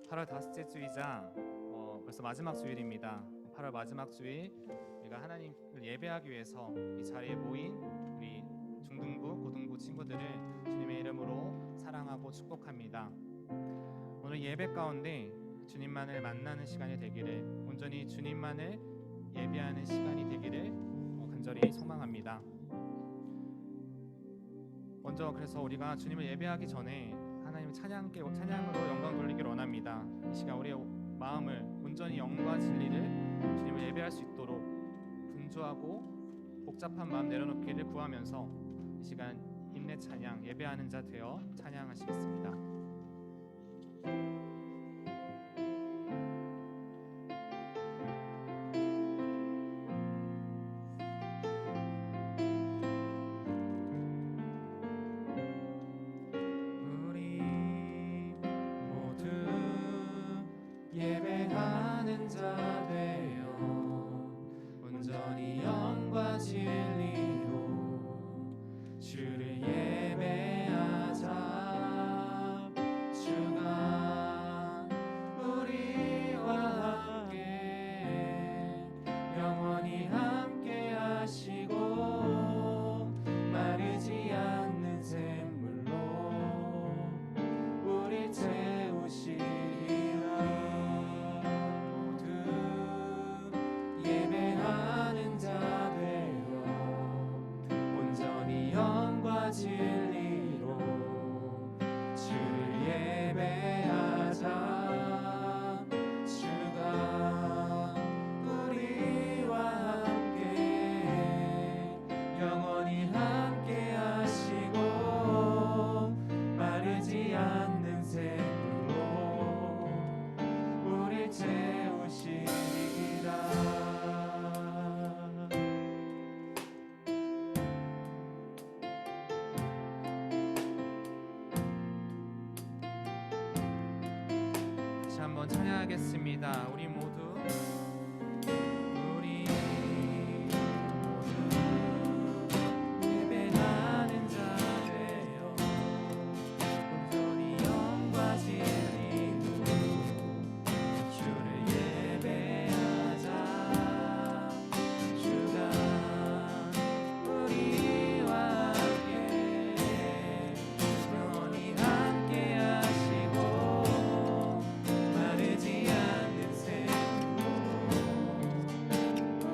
8월 다섯째 주이자 벌써 마지막 주일입니다. 8월 마지막 주일 우리가 하나님을 예배하기 위해서 이 자리에 모인 우리 중등부, 고등부 친구들을 주님의 이름으로 사랑하고 축복합니다. 오늘 예배 가운데 주님만을 만나는 시간이 되기를, 온전히 주님만을 예배하는 시간이 되기를 간절히 소망합니다. 먼저 그래서 우리가 주님을 예배하기 전에 하나님 찬양으로 영광 돌리기를 원합니다. 이 시간 우리의 마음을 온전히 영과 진리를 주님을 예배할 수 있도록 분주하고 복잡한 마음 내려놓기를 구하면서 이 시간 인내 찬양, 예배하는 자 되어 찬양하시겠습니다. 예배하는 자 되어 온전히 영과 진리로 주를 예배하자. 주가 우리와 함께 영원히 함께 하시고 마르지 않는 샘물로 우리 채우시리라. 진리로 주를 예배하자. 주가 우리와 함께 영원히 함께 하시고 마르지 않는 샘물로 우리 채우시리라. 한번 찬양하겠습니다. 우리 모두 예배하는 자 되어 온전히 영과 진리로 주를 예배하자. 주가 우리와 함께 영원히 함께 하시고 마르지 않는 샘물로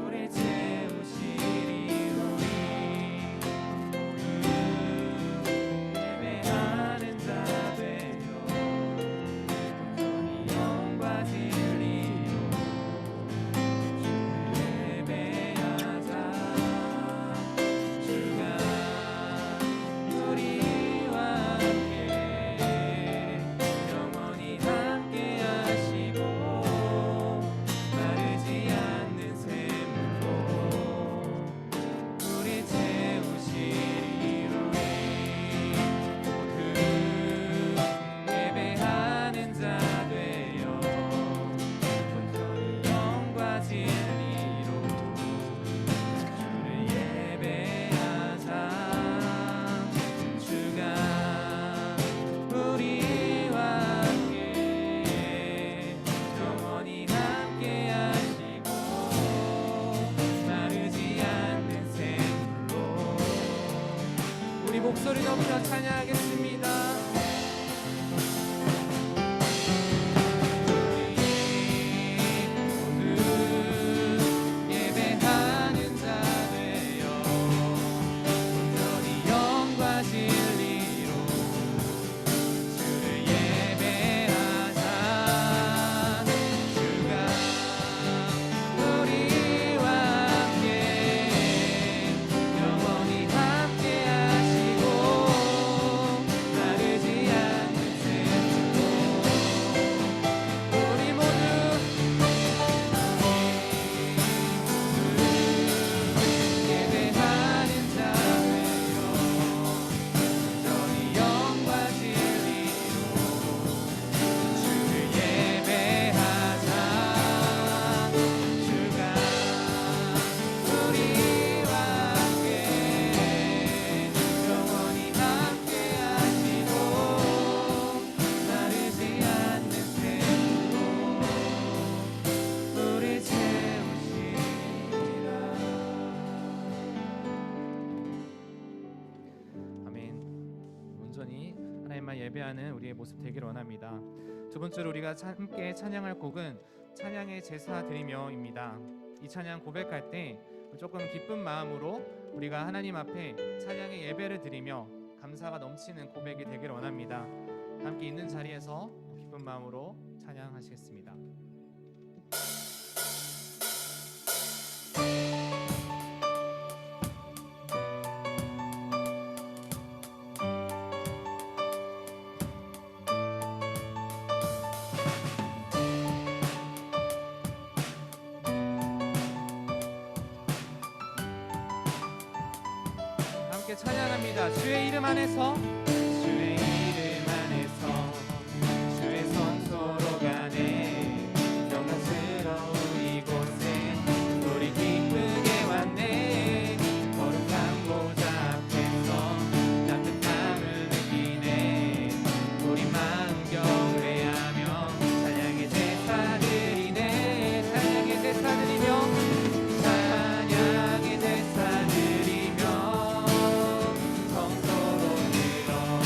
우리 채우시리로니. 예배하는 자 되어 온전히 영과 진리로 주를 예배하자. 주가 우리와 함께 영원히 함께 하시고 마르지 않는 샘물로 우리 채우시리로니. 모두 예배하는 자 되어 온전히 영과 진리로 주를 예배하자. 주가 우리와 함께 영원히 함께 하시고 마르지 않는 샘물로 우리 목소리 높여 찬양하겠습니다. 모두 예배하는 자 되어 온전히 영과 진리로 주를 예배하자. 주가 우리와 함께 영원히 함께 하시고 주님만 예배하는 우리의 모습 되기를 원합니다. 두 번째로 우리가 함께 찬양할 곡은 찬양의 제사 드리며입니다. 이 찬양 고백할 때 조금 기쁜 마음으로 우리가 하나님 앞에 찬양의 예배를 드리며 감사가 넘치는 고백이 되기를 원합니다. 함께 있는 자리에서 기쁜 마음으로 찬양하시겠습니다. 함께 찬양합니다. 주의 이름 안에서, 주의 이름 안에서, 주의 성소로 가네. 영광스러운 이곳에 우리 기쁘게 왔네. 거룩한 보좌 앞에서 따뜻함을 느끼네. 우리 마음 경배하며 찬양의 제사 드리네. 찬양의 제사 드리며, 찬양의 제사 드리며 성소로 들어갑니다.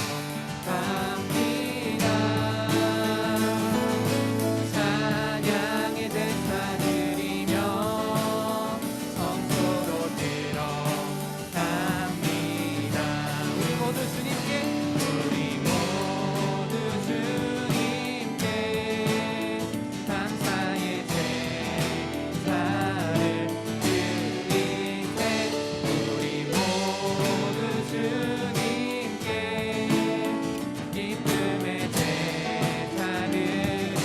찬양의 제사 드리며 성소로 들어갑니다. 우리 모두 주님께 감사의 제사를 드리세. 우리 모두 주님께 기쁨의 제사 드리세.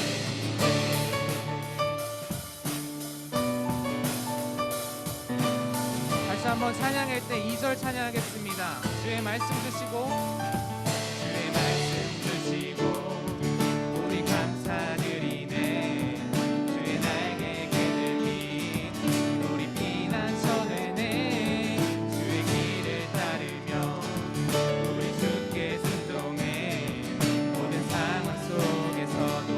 다시 한번 찬양할 때 2절 찬양하겠습니다. 주의 말씀 드시고, 주의 말씀 드시고 우리 감사드리네. 주의 날개 그늘긴 우리 피난처되네. 주의 길을 따르며 우리 주께 순종해. 모든 상황 속에서도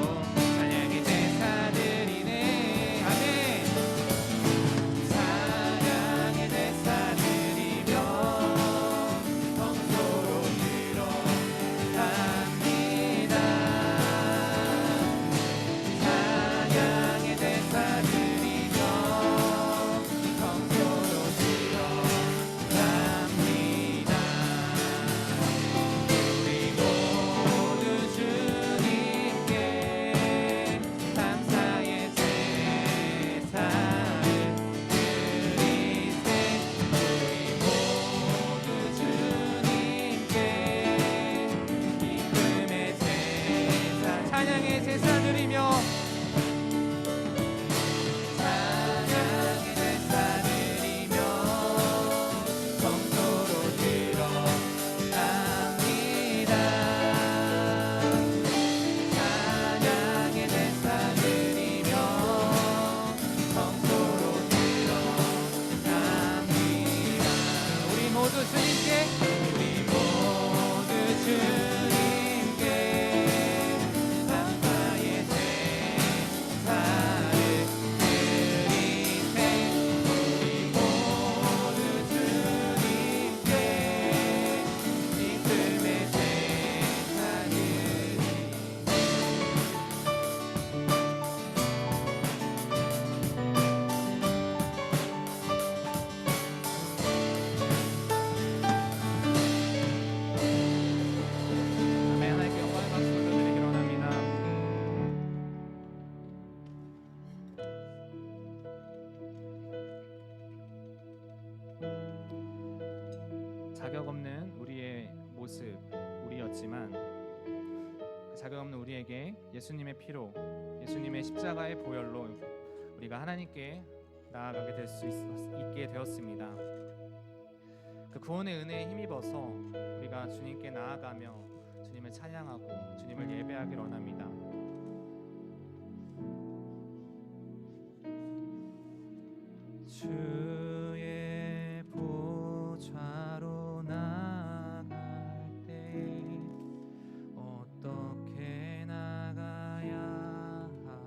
찬양의 제사 드리네. 아멘. 찬양의 제사 드리며 성소로 들어갑니다. 찬양의 제사 드리며 성소로 들어갑니다. 우리 모두 주님께 감사의 제사를 드리세. 우리 모두 주님께 기쁨의 제사, 찬양의 제사 드리며, 찬양의 제사 드리며 성소로 들어갑니다. 찬양의 제사 드리며 성소로 들어갑니다. 우리 모두 주님께, 우리 모두 주님께 감사의 제사를 드리세. 우리 모두 주님께 기쁨의 제사 드리세. 아멘. 하나님께 영광의 박수 올려드리기를 원합니다. 자격 없는 우리의 모습, 우리였지만 그 자격 없는 우리에게 예수님의 피로, 예수님의 십자가의 보혈로 우리가 하나님께 나아가게 될 수 있게 되었습니다. 그 구원의 은혜에 힘입어서 우리가 주님께 나아가며 주님을 찬양하고 주님을 예배하기를 원합니다. 주의 보좌로 나갈 때 어떻게 나가야 할까?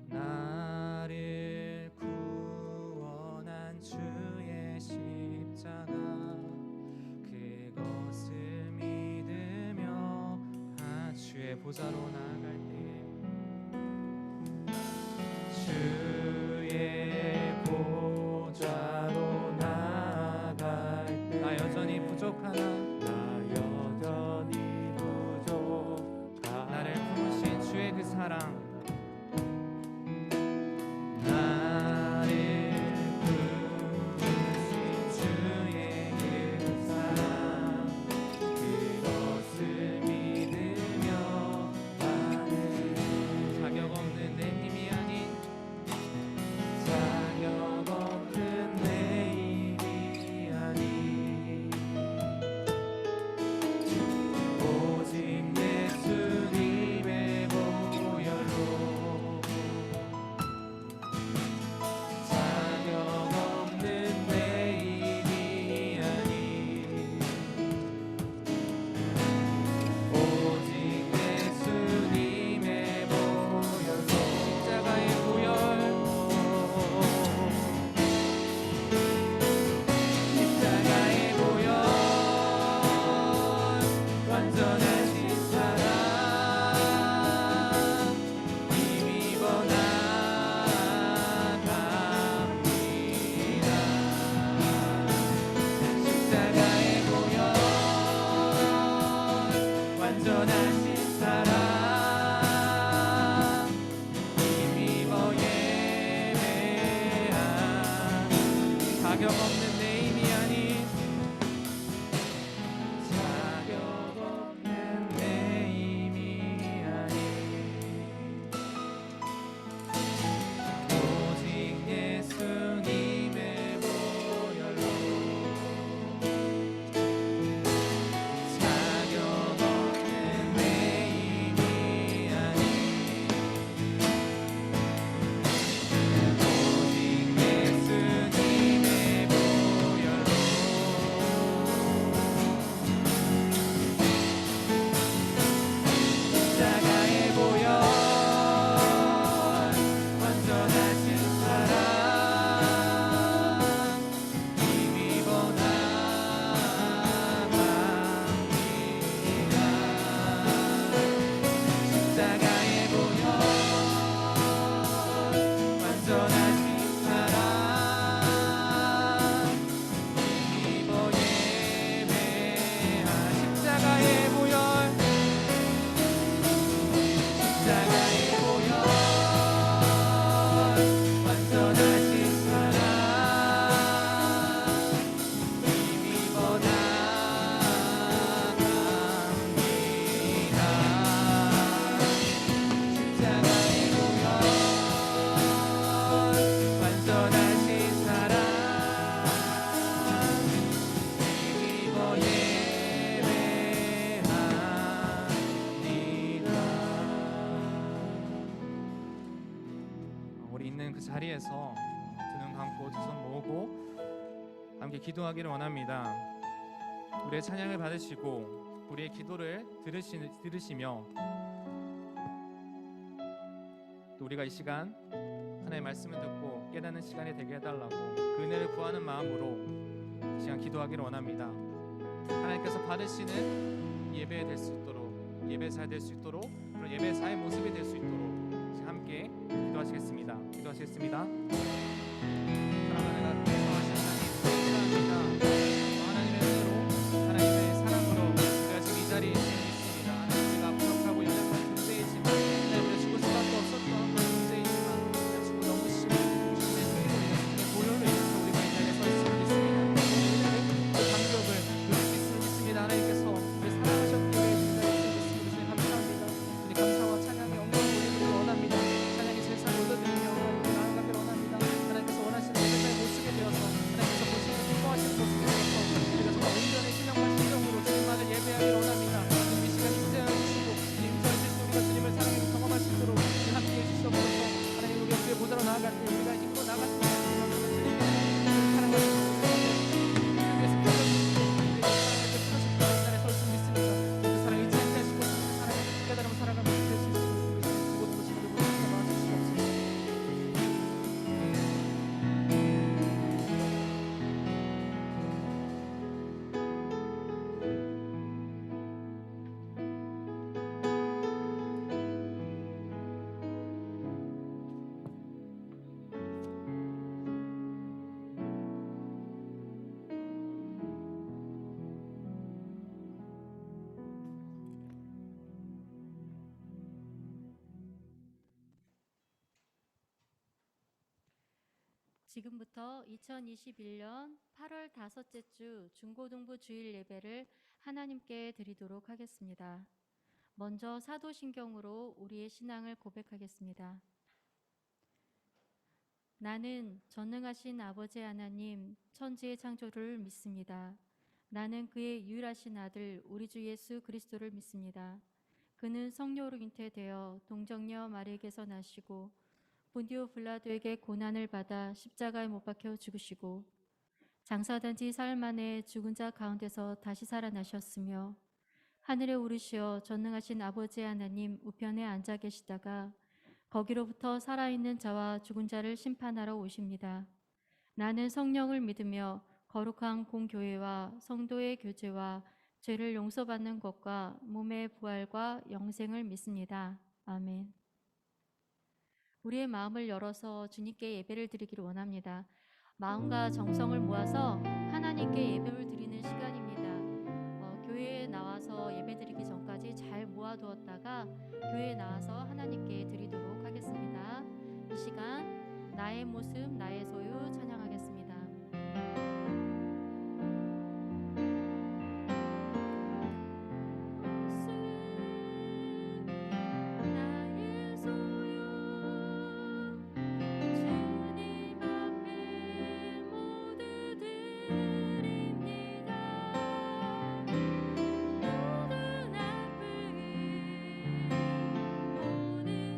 나를 구원한 주의 십자가 보좌로 나아갈 때에 주의 보좌로 나아갈 때 나 여전히 부족하나 나 여전히 부족하나 나를 품으신 주의 그 사랑 나를 부르신 주의 그 사랑 그것을 믿으며 나는 자격 없는 내 힘이 아닌 자격 없는 내 힘이 아닌 오직 예수님의 보혈로 자격 없는 내 힘이 아닌 오직 예수님의 보혈로 십자가의 보혈 십자가의 보혈 완전하신 사랑 힘입어 나갑니다 십자가의 보혈 완전하신 사랑 힘입어 예배한 자격 없는 내 힘이 아닌 자격 없는 내 힘이 아닌 오직 예수님의 보혈로 자격 없는 내 힘이 아닌 오직 예수님의 보혈로 십자가의 보혈 완전하신 사랑 힘입어 나갑니다 십자가의 보혈 완전하신 사랑 힘입어 예배한 십자가의 보혈 십자가의 보혈 완전하신 사랑 힘입어 나갑니다 십자가의 보혈 완전하신 사랑 힘입어 예배합니다 우리 있는 그 자리에서 두 눈 감고 두 손 모으고 함께 기도하기를 원합니다. 우리의 찬양을 받으시고 우리의 기도를 들으시며 또 우리가 이 시간 하나님의 말씀을 듣고 깨닫는 시간이 되게 해달라고 그 은혜를 구하는 마음으로 이 시간 기도하기를 원합니다. 하나님께서 받으시는 예배 될 수 있도록 예배사 될 수 있도록 그런 예배사의 모습이 될 수 있도록 함께 기도하시겠습니다. 기도하시겠습니다. 사랑하는 하나님, 감사합니다. 하나님의 은혜로 하나님의 사랑으로 우리가 지금 이 자리에 있습니다. 하나님 우리가 부족하고 연약한 존재이지만 하나님의 죽을 수밖에 없었던 그런 존재이지만 죽을 너무 심히 주님의 승리로 보혈로 인해서 우리가 이 자리에 서 있음을 믿습니다. 그 감격을 누릴 수 있음을 믿습니다. 하나님께서 우리 사랑하셨기에 우리 이 자리에 서 있음을 믿습니다. 감사합니다. 우리 감사와 찬양의 영광을 올리기를 원합니다. 찬양이 제사를 올려드리며 나아가기를 원합니다. 지금부터 2021년 8월 다섯째 주 중고등부 주일 예배를 하나님께 드리도록 하겠습니다. 먼저 사도신경으로 우리의 신앙을 고백하겠습니다. 나는 전능하신 아버지 하나님, 천지의 창조를 믿습니다. 나는 그의 유일하신 아들 우리 주 예수 그리스도를 믿습니다. 그는 성령으로 잉태되어 동정녀 마리에게서 나시고 본디오 빌라도에게 고난을 받아 십자가에 못 박혀 죽으시고 장사된 지 사흘 만에 죽은 자 가운데서 다시 살아나셨으며 하늘에 오르시어 전능하신 아버지 하나님 우편에 앉아 계시다가 거기로부터 살아있는 자와 죽은 자를 심판하러 오십니다. 나는 성령을 믿으며 거룩한 공교회와 성도의 교제와 죄를 용서받는 것과 몸의 부활과 영생을 믿습니다. 아멘. 우리의 마음을 열어서 주님께 예배를 드리기를 원합니다. 마음과 정성을 모아서 하나님께 예배를 드리는 시간입니다. 교회에 나와서 예배 드리기 전까지 잘 모아두었다가 교회에 나와서 하나님께 드리도록 하겠습니다. 이 시간 나의 모습 나의 소유 찬양하겠습니다. 나의 소유 주님 앞에 모두 드립니다. 모든 아픔 모든 기쁨 내 모든 힘을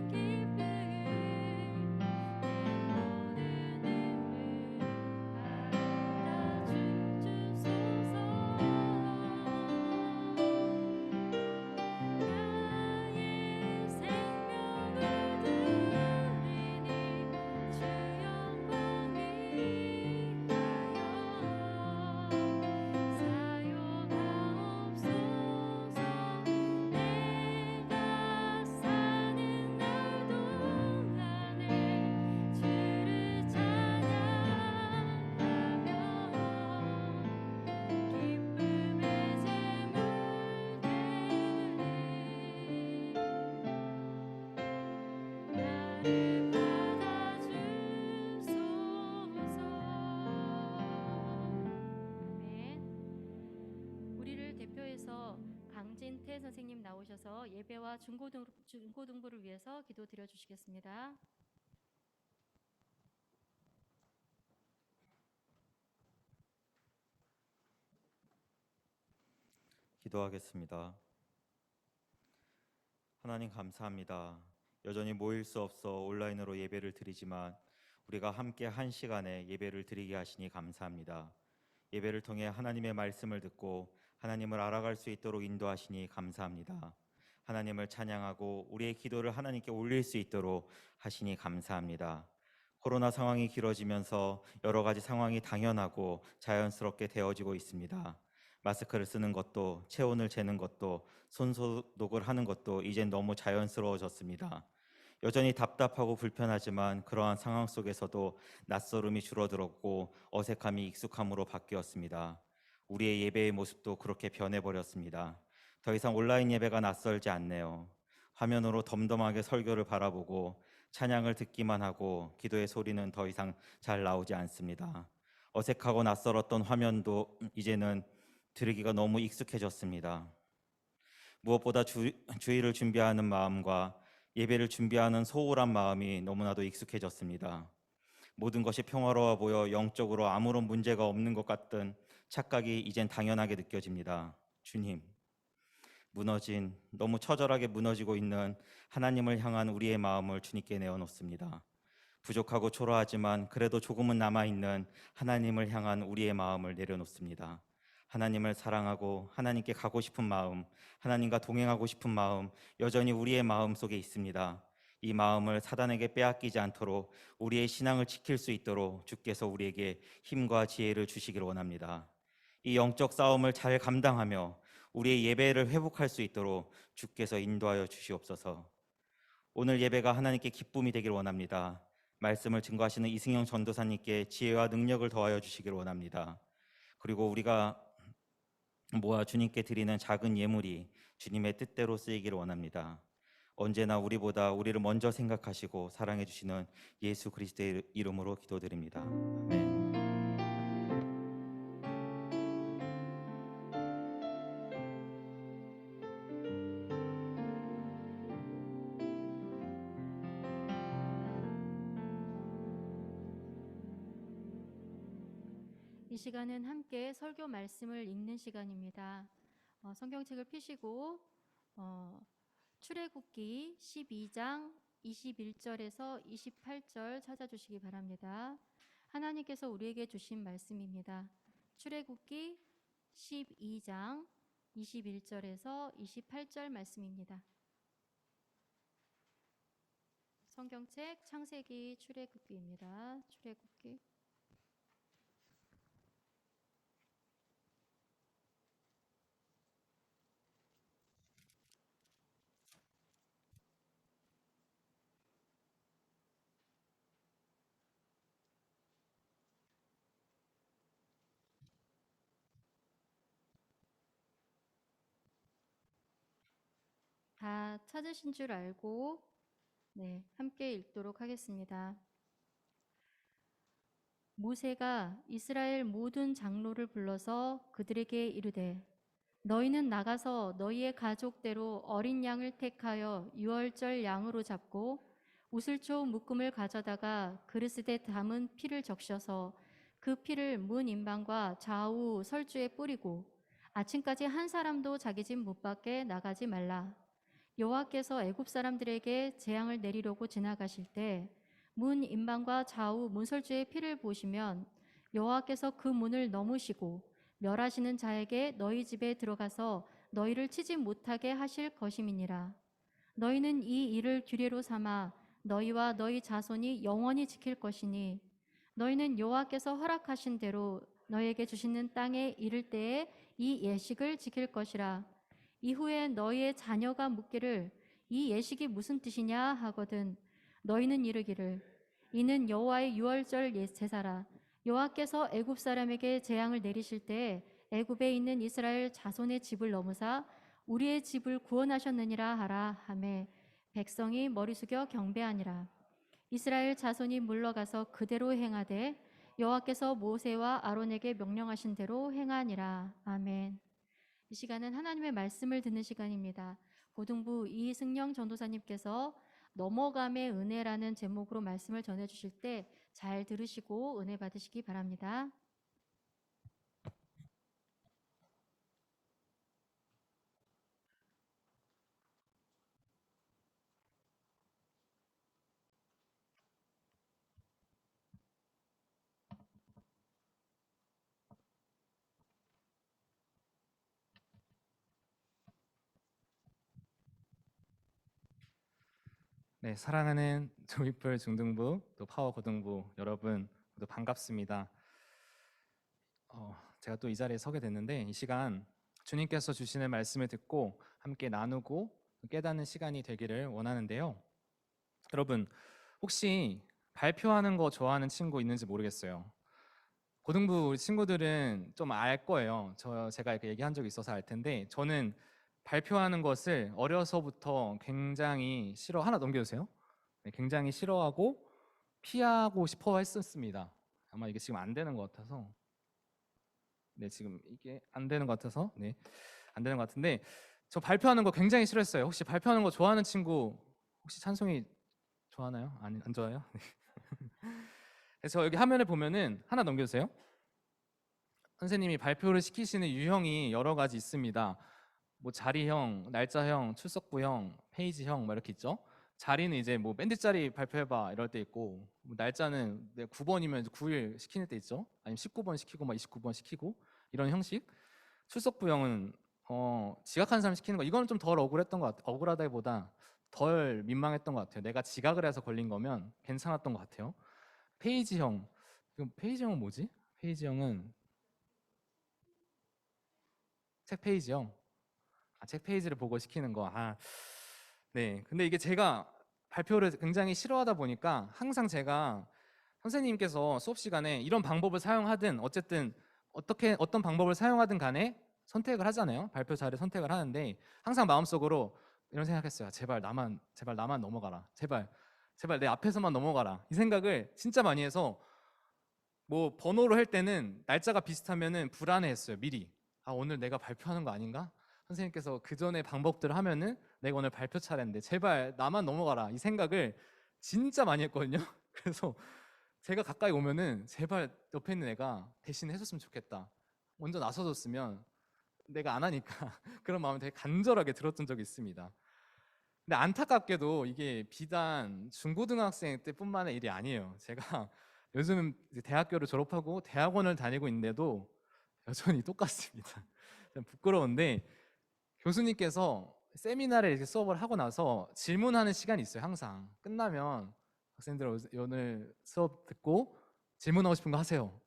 강진태 선생님 나오셔서 예배와 중고등부를 위해서 기도 드려주시겠습니다. 기도하겠습니다. 하나님 감사합니다. 여전히 모일 수 없어 온라인으로 예배를 드리지만 우리가 함께 한 시간에 예배를 드리게 하시니 감사합니다. 예배를 통해 하나님의 말씀을 듣고 하나님을 알아갈 수 있도록 인도하시니 감사합니다. 하나님을 찬양하고 우리의 기도를 하나님께 올릴 수 있도록 하시니 감사합니다. 코로나 상황이 길어지면서 여러 가지 상황이 당연하고 자연스럽게 되어지고 있습니다. 마스크를 쓰는 것도, 체온을 재는 것도, 손소독을 하는 것도 이젠 너무 자연스러워졌습니다. 여전히 답답하고 불편하지만 그러한 상황 속에서도 낯설음이 줄어들었고 어색함이 익숙함으로 바뀌었습니다. 우리의 예배의 모습도 그렇게 변해버렸습니다. 더 이상 온라인 예배가 낯설지 않네요. 화면으로 덤덤하게 설교를 바라보고 찬양을 듣기만 하고 기도의 소리는 더 이상 잘 나오지 않습니다. 어색하고 낯설었던 화면도 이제는 들으기가 너무 익숙해졌습니다. 무엇보다 주일을 준비하는 마음과 예배를 준비하는 소홀한 마음이 너무나도 익숙해졌습니다. 모든 것이 평화로워 보여 영적으로 아무런 문제가 없는 것 같던 착각이 이젠 당연하게 느껴집니다. 주님, 너무 처절하게 무너지고 있는 하나님을 향한 우리의 마음을 주님께 내어놓습니다. 부족하고 초라하지만 그래도 조금은 남아있는 하나님을 향한 우리의 마음을 내려놓습니다. 하나님을 사랑하고 하나님께 가고 싶은 마음, 하나님과 동행하고 싶은 마음 여전히 우리의 마음 속에 있습니다. 이 마음을 사단에게 빼앗기지 않도록 우리의 신앙을 지킬 수 있도록 주께서 우리에게 힘과 지혜를 주시기를 원합니다. 이 영적 싸움을 잘 감당하며 우리의 예배를 회복할 수 있도록 주께서 인도하여 주시옵소서. 오늘 예배가 하나님께 기쁨이 되기를 원합니다. 말씀을 증거하시는 이승영 전도사님께 지혜와 능력을 더하여 주시기를 원합니다. 그리고 우리가 모아 주님께 드리는 작은 예물이 주님의 뜻대로 쓰이기를 원합니다. 언제나 우리보다 우리를 먼저 생각하시고 사랑해 주시는 예수 그리스도의 이름으로 기도드립니다. 아멘. 이 시간은 함께 설교 말씀을 읽는 시간입니다. 성경책을 펴시고 출애굽기 12장 21절에서 28절 찾아주시기 바랍니다. 하나님께서 우리에게 주신 말씀입니다. 출애굽기 12장 21절에서 28절 말씀입니다. 성경책 창세기 출애굽기입니다. 출애굽기 다 찾으신 줄 알고 함께 읽도록 하겠습니다. 모세가 이스라엘 모든 장로를 불러서 그들에게 이르되 너희는 나가서 너희의 가족대로 어린 양을 택하여 유월절 양으로 잡고 우슬초 묶음을 가져다가 그릇에 담은 피를 적셔서 그 피를 문 임방과 좌우 설주에 뿌리고 아침까지 한 사람도 자기 집 못 밖에 나가지 말라. 여호와께서 애굽 사람들에게 재앙을 내리려고 지나가실 때 문 임방과 좌우 문설주의 피를 보시면 여호와께서 그 문을 넘으시고 멸하시는 자에게 너희 집에 들어가서 너희를 치지 못하게 하실 것임이니라. 너희는 이 일을 규례로 삼아 너희와 너희 자손이 영원히 지킬 것이니 너희는 여호와께서 허락하신 대로 너희에게 주시는 땅에 이를 때에 이 예식을 지킬 것이라. 이후에 너희의 자녀가 묻기를 이 예식이 무슨 뜻이냐 하거든 너희는 이르기를 이는 여호와의 유월절 제사라. 여호와께서 애굽 사람에게 재앙을 내리실 때에 애굽에 있는 이스라엘 자손의 집을 넘으사 우리의 집을 구원하셨느니라 하라 하매 백성이 머리 숙여 경배하니라. 이스라엘 자손이 물러가서 그대로 행하되 여호와께서 모세와 아론에게 명령하신 대로 행하니라. 아멘. 이 시간은 하나님의 말씀을 듣는 시간입니다. 고등부 이승영 전도사님께서 넘어감의 은혜라는 제목으로 말씀을 전해주실 때 잘 들으시고 은혜 받으시기 바랍니다. 네, 사랑하는 조이풀 중등부 또 파워 고등부 여러분 모두 반갑습니다. 제가 또 이 자리에 서게 됐는데 이 시간 주님께서 주시는 말씀을 듣고 함께 나누고 깨닫는 시간이 되기를 원하는데요. 여러분 혹시 발표하는 거 좋아하는 친구 있는지 모르겠어요. 고등부 우리 친구들은 좀 알 거예요. 제가 이렇게 얘기한 적이 있어서 알 텐데 저는 발표하는 것을 어려서부터 굉장히 하나 넘겨주세요. 네, 굉장히 싫어하고 피하고 싶어 했었습니다. 아마 이게 지금 안 되는 것 같아서 지금 이게 안 되는 것 같아서 안 되는 것 같은데 저 발표하는 거 굉장히 싫어했어요. 혹시 발표하는 거 좋아하는 친구 혹시 찬송이 좋아하나요? 아니 안 좋아요? 그래서 여기 화면을 보면은 하나 넘겨주세요. 선생님이 발표를 시키시는 유형이 여러 가지 있습니다. 뭐 자리형, 날짜형, 출석부형, 페이지형 뭐 이렇게 있죠. 자리는 이제 뭐 밴드 자리 발표해봐 이럴 때 있고 뭐 날짜는 9번이면 9일 시키는 때 있죠. 아니면 19번 시키고 막 29번 시키고 이런 형식. 출석부형은 지각한 사람 시키는 거 이거는 좀 덜 억울했던 것 같아요. 억울하다기보다 덜 민망했던 것 같아요. 내가 지각을 해서 걸린 거면 괜찮았던 것 같아요. 페이지형, 페이지형은 뭐지? 페이지형은 책 페이지형. 책 페이지를 보고 시키는 거. 네. 근데 이게 제가 발표를 굉장히 싫어하다 보니까 항상 제가 선생님께서 수업 시간에 이런 방법을 사용하든 어쨌든 어떤 방법을 사용하든 간에 선택을 하잖아요. 발표 자료 선택을 하는데 항상 마음속으로 이런 생각했어요. 제발 나만 넘어가라. 제발 내 앞에서만 넘어가라. 이 생각을 진짜 많이 해서 뭐 번호로 할 때는 날짜가 비슷하면은 불안해했어요. 미리. 아, 오늘 내가 발표하는 거 아닌가? 선생님께서 그 전에 방법들을 하면은 내가 오늘 발표 차례인데 제발 나만 넘어가라. 이 생각을 진짜 많이 했거든요. 그래서 제가 가까이 오면은 제발 옆에 있는 애가 대신 해줬으면 좋겠다. 먼저 나서줬으면 내가 안 하니까 그런 마음이 되게 간절하게 들었던 적이 있습니다. 근데 안타깝게도 이게 비단 중고등학생 때뿐만의 일이 아니에요. 제가 요즘 이제 대학교를 졸업하고 대학원을 다니고 있는데도 여전히 똑같습니다. 좀 부끄러운데 교수님께서 세미나를 이렇게 수업을 하고 나서 질문하는 시간이 있어요. 항상 끝나면 학생들 오늘 수업 듣고 질문하고 싶은 거 하세요.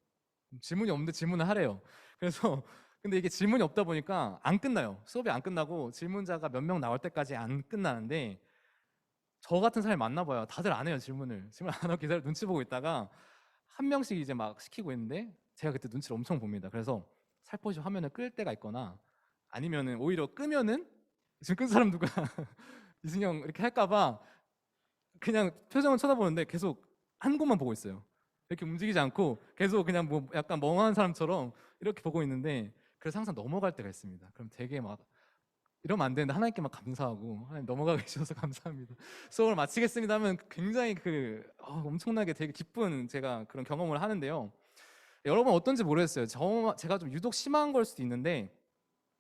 질문이 없는데 질문을 하래요. 그래서 근데 이게 질문이 없다 보니까 안 끝나요. 수업이 안 끝나고 질문자가 몇 명 나올 때까지 안 끝나는데 저 같은 사람이 많나 봐요. 다들 안 해요. 질문 안 하고 기다려 눈치 보고 있다가 한 명씩 이제 막 시키고 있는데 제가 그때 눈치를 엄청 봅니다. 그래서 살포시 화면을 끌 때가 있거나 아니면은 오히려 끄면은 지금 끈 사람 누가 이승영 이렇게 할까봐 그냥 표정을 쳐다보는데 계속 한 곳만 보고 있어요. 이렇게 움직이지 않고 계속 그냥 뭐 약간 멍한 사람처럼 이렇게 보고 있는데 그래서 항상 넘어갈 때가 있습니다. 그럼 되게 막 이러면 안 되는데 하나님께 막 감사하고 하나님 넘어가게 해주셔서 감사합니다. 수업을 마치겠습니다 하면 굉장히 엄청나게 되게 기쁜 제가 그런 경험을 하는데요. 여러분 어떤지 모르겠어요. 제가 좀 유독 심한 걸 수도 있는데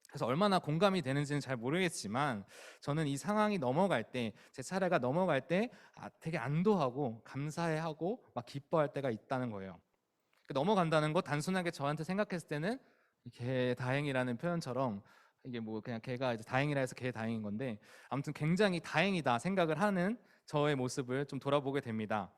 그래서 얼마나 공감이 되는지는 잘 모르겠지만 저는 이 상황이 넘어갈 때 제 차례가 넘어갈 때 되게 안도하고 감사해하고 막 기뻐할 때가 있다는 거예요. 넘어간다는 거 단순하게 저한테 생각했을 때는 개 다행이라는 표현처럼 이게 뭐 그냥 개가 이제 다행이라 해서 개 다행인 건데 아무튼 굉장히 다행이다 생각을 하는 저의 모습을 좀 돌아보게 됩니다.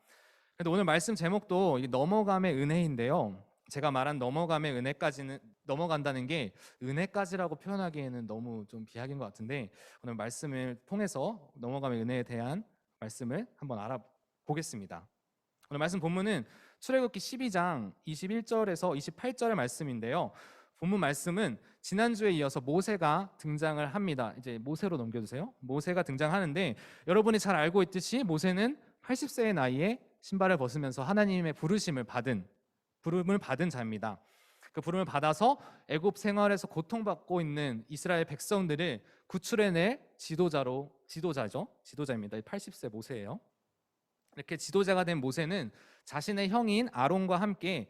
근데 오늘 말씀 제목도 이 넘어감의 은혜인데요. 제가 말한 넘어감의 은혜까지는 넘어간다는 게 은혜까지라고 표현하기에는 너무 좀 비약인 것 같은데 오늘 말씀을 통해서 넘어감의 은혜에 대한 말씀을 한번 알아보겠습니다. 오늘 말씀 본문은 출애굽기 12장 21절에서 28절의 말씀인데요. 본문 말씀은 지난주에 이어서 모세가 등장을 합니다. 이제 모세로 넘겨주세요. 모세가 등장하는데 여러분이 잘 알고 있듯이 모세는 80세의 나이에 신발을 벗으면서 하나님의 부름을 받은 자입니다. 그 부름을 받아서 애굽 생활에서 고통받고 있는 이스라엘 백성들을 구출해낼 지도자입니다. 80세 모세예요. 이렇게 지도자가 된 모세는 자신의 형인 아론과 함께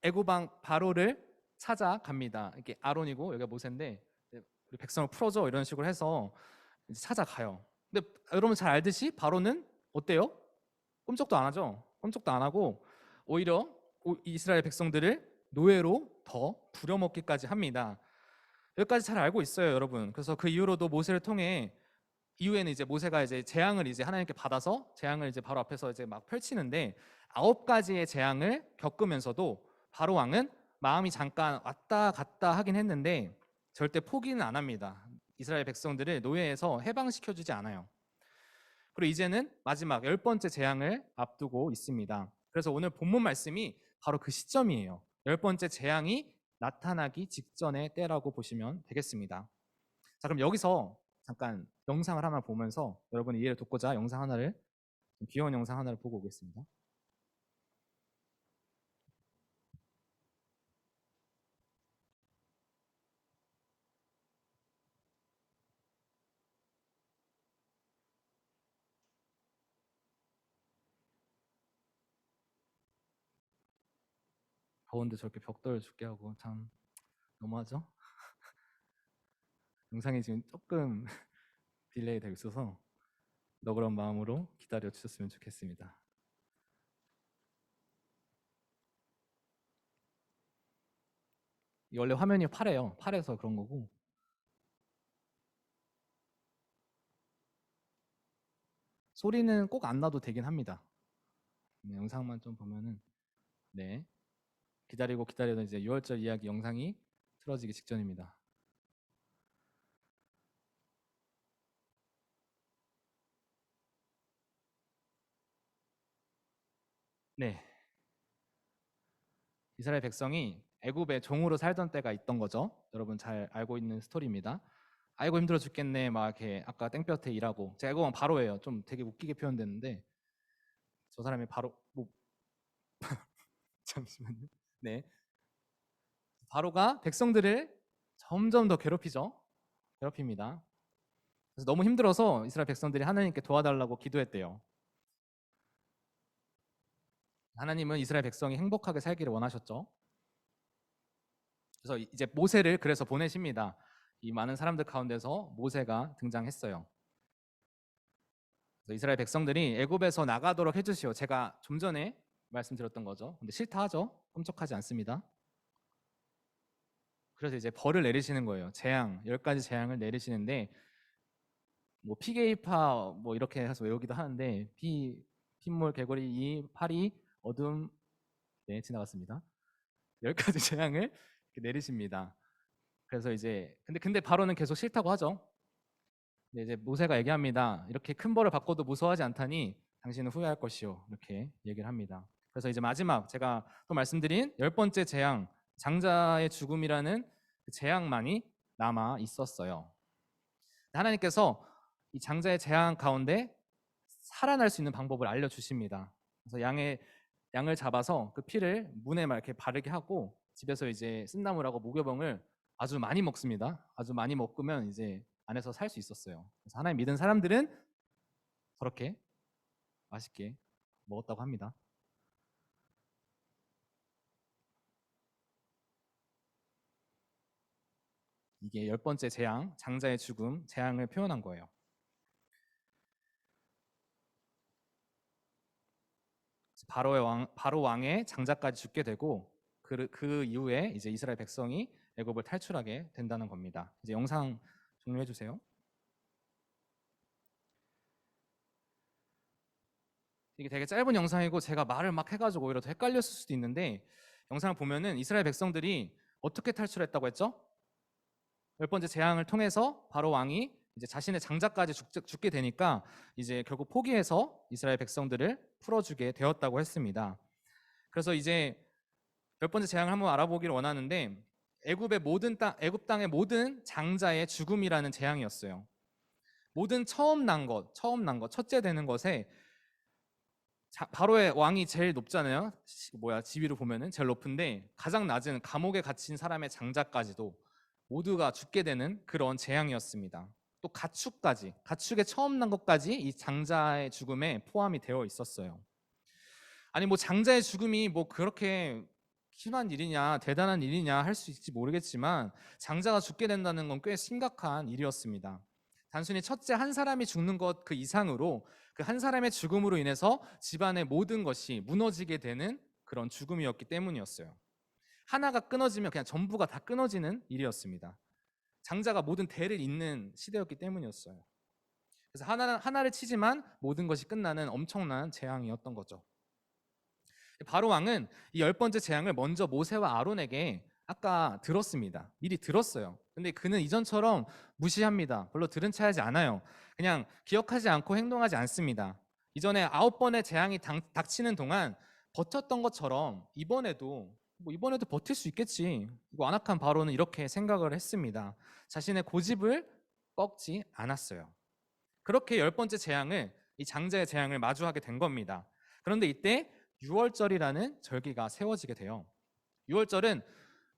애굽 왕 바로를 찾아갑니다. 이게 아론이고 여기가 모세인데 우리 백성을 풀어줘 이런 식으로 해서 이제 찾아가요. 근데 여러분 잘 알듯이 바로는 어때요? 꼼짝도 안 하죠. 꼼짝도 안 하고 오히려 이스라엘 백성들을 노예로 더 부려먹기까지 합니다. 여기까지 잘 알고 있어요, 여러분. 그래서 그 이후로도 모세를 통해 이후에는 이제 모세가 이제 재앙을 이제 하나님께 받아서 재앙을 이제 바로 앞에서 이제 막 펼치는데 9가지의 재앙을 겪으면서도 바로 왕은 마음이 잠깐 왔다 갔다 하긴 했는데 절대 포기는 안 합니다. 이스라엘 백성들을 노예에서 해방시켜주지 않아요. 그리고 이제는 마지막 10번째 재앙을 앞두고 있습니다. 그래서 오늘 본문 말씀이 바로 그 시점이에요. 10번째 재앙이 나타나기 직전의 때라고 보시면 되겠습니다. 자, 그럼 여기서 잠깐 영상을 하나 보면서 여러분의 이해를 돕고자 영상 하나를 귀여운 영상 하나를 보고 오겠습니다. 더운데 저렇게 벽돌 죽게 하고 참 너무하죠? 영상이 지금 조금 딜레이 되고 있어서 너그러운 마음으로 기다려 주셨으면 좋겠습니다. 원래 화면이 파래요. 파래서 그런 거고. 소리는 꼭 안 나도 되긴 합니다. 영상만 좀 보면은 네, 기다리던 이제 6월절 이야기 영상이 틀어지기 직전입니다. 네, 이스라엘 백성이 애굽의 종으로 살던 때가 있던 거죠. 여러분 잘 알고 있는 스토리입니다. 아이고 힘들어 죽겠네 막 이렇게 아까 땡볕에 일하고 제가 이거 바로예요. 좀 되게 웃기게 표현됐는데 저 사람이 바로 뭐 잠시만요. 네, 바로가 백성들을 점점 더 괴롭힙니다. 그래서 너무 힘들어서 이스라엘 백성들이 하나님께 도와달라고 기도했대요. 하나님은 이스라엘 백성이 행복하게 살기를 원하셨죠. 그래서 이제 모세를 그래서 보내십니다. 이 많은 사람들 가운데서 모세가 등장했어요. 그래서 이스라엘 백성들이 애굽에서 나가도록 해주시오. 제가 좀 전에 말씀드렸던 거죠. 근데 싫다 하죠. 끔찍하지 않습니다. 그래서 이제 벌을 내리시는 거예요. 재앙, 10가지 재앙을 내리시는데 뭐 피게이파 뭐 이렇게 해서 외우기도 하는데 핏물, 개구리, 이, 파리, 어둠, 네 지나갔습니다. 10가지 재앙을 이렇게 내리십니다. 그래서 이제 근데 바로는 계속 싫다고 하죠. 근데 이제 모세가 얘기합니다. 이렇게 큰 벌을 받고도 무서워하지 않다니 당신은 후회할 것이요. 이렇게 얘기를 합니다. 그래서 이제 마지막 제가 또 말씀드린 10번째 재앙, 장자의 죽음이라는 그 재앙만이 남아 있었어요. 하나님께서 이 장자의 재앙 가운데 살아날 수 있는 방법을 알려주십니다. 그래서 양을 잡아서 그 피를 문에 막 이렇게 바르게 하고 집에서 이제 쓴나물하고 무교병을 아주 많이 먹습니다. 아주 많이 먹으면 이제 안에서 살 수 있었어요. 그래서 하나님 믿은 사람들은 그렇게 맛있게 먹었다고 합니다. 이게 10번째 재앙, 장자의 죽음, 재앙을 표현한 거예요. 바로 왕의 장자까지 죽게 되고 그 이후에 이제 이스라엘 백성이 애굽을 탈출하게 된다는 겁니다. 이제 영상 종료해 주세요. 이게 되게 짧은 영상이고 제가 말을 막 해가지고 오히려 더 헷갈렸을 수도 있는데 영상을 보면은 이스라엘 백성들이 어떻게 탈출했다고 했죠? 10번째 재앙을 통해서 바로 왕이 이제 자신의 장자까지 죽게 되니까 이제 결국 포기해서 이스라엘 백성들을 풀어주게 되었다고 했습니다. 그래서 이제 10번째 재앙을 한번 알아보기를 원하는데 애굽 땅의 모든 장자의 죽음이라는 재앙이었어요. 모든 처음 난 것, 첫째 되는 것에 바로의 왕이 제일 높잖아요. 지위로 보면은 제일 높은데 가장 낮은 감옥에 갇힌 사람의 장자까지도 모두가 죽게 되는 그런 재앙이었습니다. 또 가축의 처음 난 것까지 이 장자의 죽음에 포함이 되어 있었어요. 아니 뭐 장자의 죽음이 뭐 그렇게 심한 일이냐 대단한 일이냐 할 수 있을지 모르겠지만 장자가 죽게 된다는 건 꽤 심각한 일이었습니다. 단순히 첫째 한 사람이 죽는 것 그 이상으로 그 한 사람의 죽음으로 인해서 집안의 모든 것이 무너지게 되는 그런 죽음이었기 때문이었어요. 하나가 끊어지면 그냥 전부가 다 끊어지는 일이었습니다. 장자가 모든 대를 잇는 시대였기 때문이었어요. 그래서 하나를 치지만 모든 것이 끝나는 엄청난 재앙이었던 거죠. 바로 왕은 이 10번째 재앙을 먼저 모세와 아론에게 아까 들었습니다. 미리 들었어요. 근데 그는 이전처럼 무시합니다. 별로 들은 체 하지 않아요. 그냥 기억하지 않고 행동하지 않습니다. 이전에 9번의 재앙이 닥치는 동안 버텼던 것처럼 이번에도 버틸 수 있겠지. 완악한 바로는 이렇게 생각을 했습니다. 자신의 고집을 꺾지 않았어요. 그렇게 10번째 재앙을 이 장자의 재앙을 마주하게 된 겁니다. 그런데 이때 유월절이라는 절기가 세워지게 돼요. 유월절은